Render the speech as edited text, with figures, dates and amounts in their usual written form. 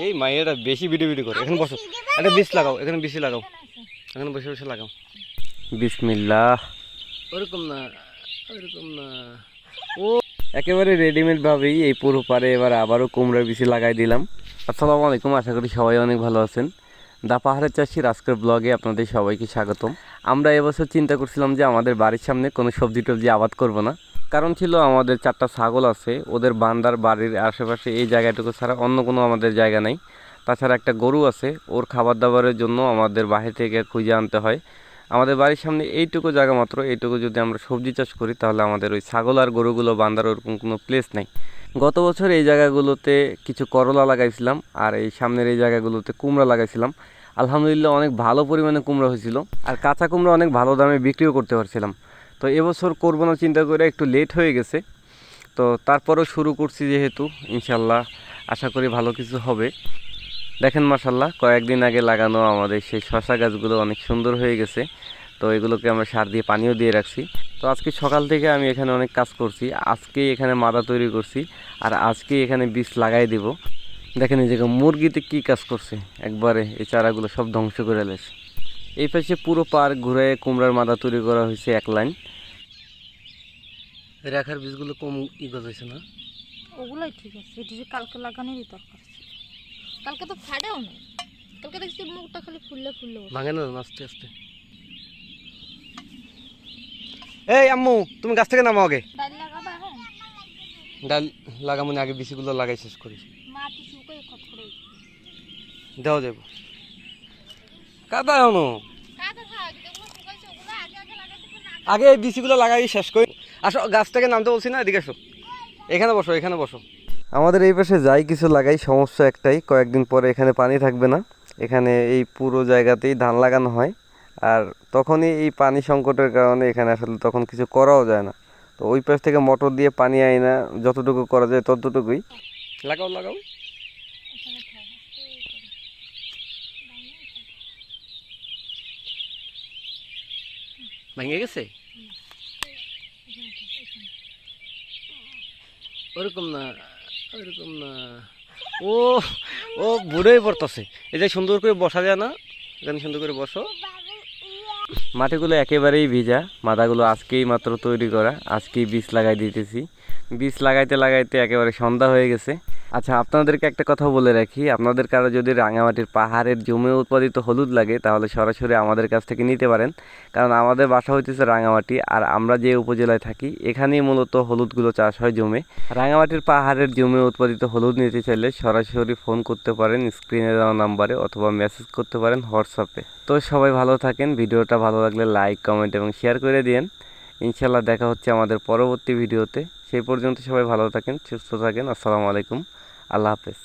এই মায়েরা বেশি ভিডিও ভিডিও করে। এখানে বসো, একটা বিষ লাগাও, এখানে বেশি লাগাও, এখানে বসে বসে লাগাও। বিসমিল্লাহ। ওরকম না, ওরকম না। ও একেবারে রেডিমেড ভাবেই এই পুরো পারে এবার আবারও কুমড়ার বিচি লাগাই দিলাম। আসসালামু আলাইকুম, আশা করি সবাই অনেক ভালো আছেন। দা পাহাড়ের চাষির আজকের ব্লগে আপনাদের সবাইকে স্বাগতম। আমরা এবছর চিন্তা করছিলাম যে আমাদের বাড়ির সামনে কোনো সবজি টবজি আবাদ করব না, কারণ ছিল আমাদের 4টা ছাগল আছে, ওদের বান্দার বাড়ির আশেপাশে এই জায়গাটুকু ছাড়া অন্য কোনো আমাদের জায়গা নেই। তাছাড়া একটা গরু আছে, ওর খাবার দাবারের জন্য আমাদের বাহির থেকে খুঁজে আনতে হয়। আমাদের বাড়ির সামনে এইটুকু জায়গা মাত্র, এইটুকু যদি আমরা সবজি চাষ করি তাহলে আমাদের ওই ছাগল আর গরুগুলো বান্ধার ওরকম কোনো প্লেস নেই। গত বছর এই জায়গাগুলোতে কিছু করলা লাগাইছিলাম, আর এই সামনের এই জায়গাগুলোতে কুমড়া লাগাইছিলাম। আলহামদুলিল্লাহ অনেক ভালো পরিমাণে কুমড়া হয়েছিল, আর কাঁচা কুমড়া অনেক ভালো দামে বিক্রিও করতে পারছিলাম। তো এবছর করবো না চিন্তা করে একটু লেট হয়ে গেছে, তো তারপরেও শুরু করছি যেহেতু, ইনশাল্লাহ আশা করি ভালো কিছু হবে। দেখেন মাশাল্লাহ, কয়েকদিন আগে লাগানো আমাদের সেই শশা গাছগুলো অনেক সুন্দর হয়ে গেছে। তো এগুলোকে আমরা সার দিয়ে পানিও দিয়ে রাখছি। তো আজকে সকাল থেকে আমি এখানে অনেক কাজ করছি, আজকেই এখানে মাদা তৈরি করছি, আর আজকেই এখানে বীজ লাগাই দিব। দেখেন এই জায়গায় মুরগিতে কী কাজ করছে, একবারে এই চারাগুলো সব ধ্বংস করে লেছে। এই পাশে পুরো পার্ক ঘুরে কুমড়ার মাদা তৈরি করা হয়েছে এক লাইন। রাখার বীজগুলো কম গজ হয়েছে না? ওগুলোই ঠিক আছে, এটা যে কালকে লাগানোরই দরকার ছিল। কালকে তো ফাড়েও না, কালকে দেখছি মুখটা খালি ফুললে ফুললে ভাঙে না আস্তে আস্তে। এই আম্মু, তুমি গাছ থেকে নামো আগে। ডাল লাগাবা? হ্যাঁ, ডাল লাগাবো না, আগে বিচিগুলো লাগাই শেষ করি। মাটি শুকাই খড়খড়ে দেওয়া যাবো কাদা এখনো, কাদা থাক, যেগুলো শুকাইছে ওগুলো আগে আগে লাগাইতে না। আগে এই বিচিগুলো লাগাই শেষ করি। আসো, গাছ থেকে নামতে বলছি না, এদিকে আসো, এখানে বসো, এখানে বসো। আমাদের এই পাশে যাই কিছু লাগাই, সমস্যা একটাই, কয়েকদিন পরে এখানে পানি থাকবে না। এখানে এই পুরো জায়গাতেই ধান লাগানো হয়, আর তখনই এই পানি সংকটের কারণে এখানে আসলে তখন কিছু করাও যায় না। তো ওই পাশ থেকে মোটর দিয়ে পানি আই না, যতটুকু করা যায় ততটুকুই। লাগাও লাগাও। ভেঙে গেছে? ওরকম না, ওরকম না। ও ও বুড়োই পড়তেছে। এই যে সুন্দর করে বসা যায় না, এখানে সুন্দর করে বসো। মাটিগুলো একেবারেই ভিজা, মাদাগুলো আজকেই মাত্র তৈরি করা, আজকেই বীজ লাগাই দিতেছি। বীজ লাগাইতে লাগাইতে একেবারে সন্ধ্যা হয়ে গেছে। আচ্ছা, আপনাদেরকে একটা কথা বলে রাখি, আপনাদের কারো যদি রাঙামাটির পাহাড়ের জমে উৎপাদিত হলুদ লাগে তাহলে সরাসরি আমাদের কাছ থেকে নিতে পারেন, কারণ আমাদের বাসা হইতেছে রাঙামাটি, আর আমরা যে উপজেলায় থাকি এখানেই মূলত হলুদগুলো চাষ হয় জমে। রাঙামাটির পাহাড়ের জমে উৎপাদিত হলুদ নিতে চাইলে সরাসরি ফোন করতে পারেন স্ক্রিনে দেওয়া নাম্বারে, অথবা মেসেজ করতে পারেন হোয়াটসঅ্যাপে। তো সবাই ভালো থাকেন, ভিডিওটা ভালো লাগলে লাইক, কমেন্ট এবং শেয়ার করে দিন। ইনশাল্লাহ দেখা হচ্ছে আমাদের পরবর্তী ভিডিওতে। সেই পর্যন্ত সবাই ভালো থাকেন, সুস্থ থাকেন। আসসালামু আলাইকুম, আল্লাহ হাফেজ।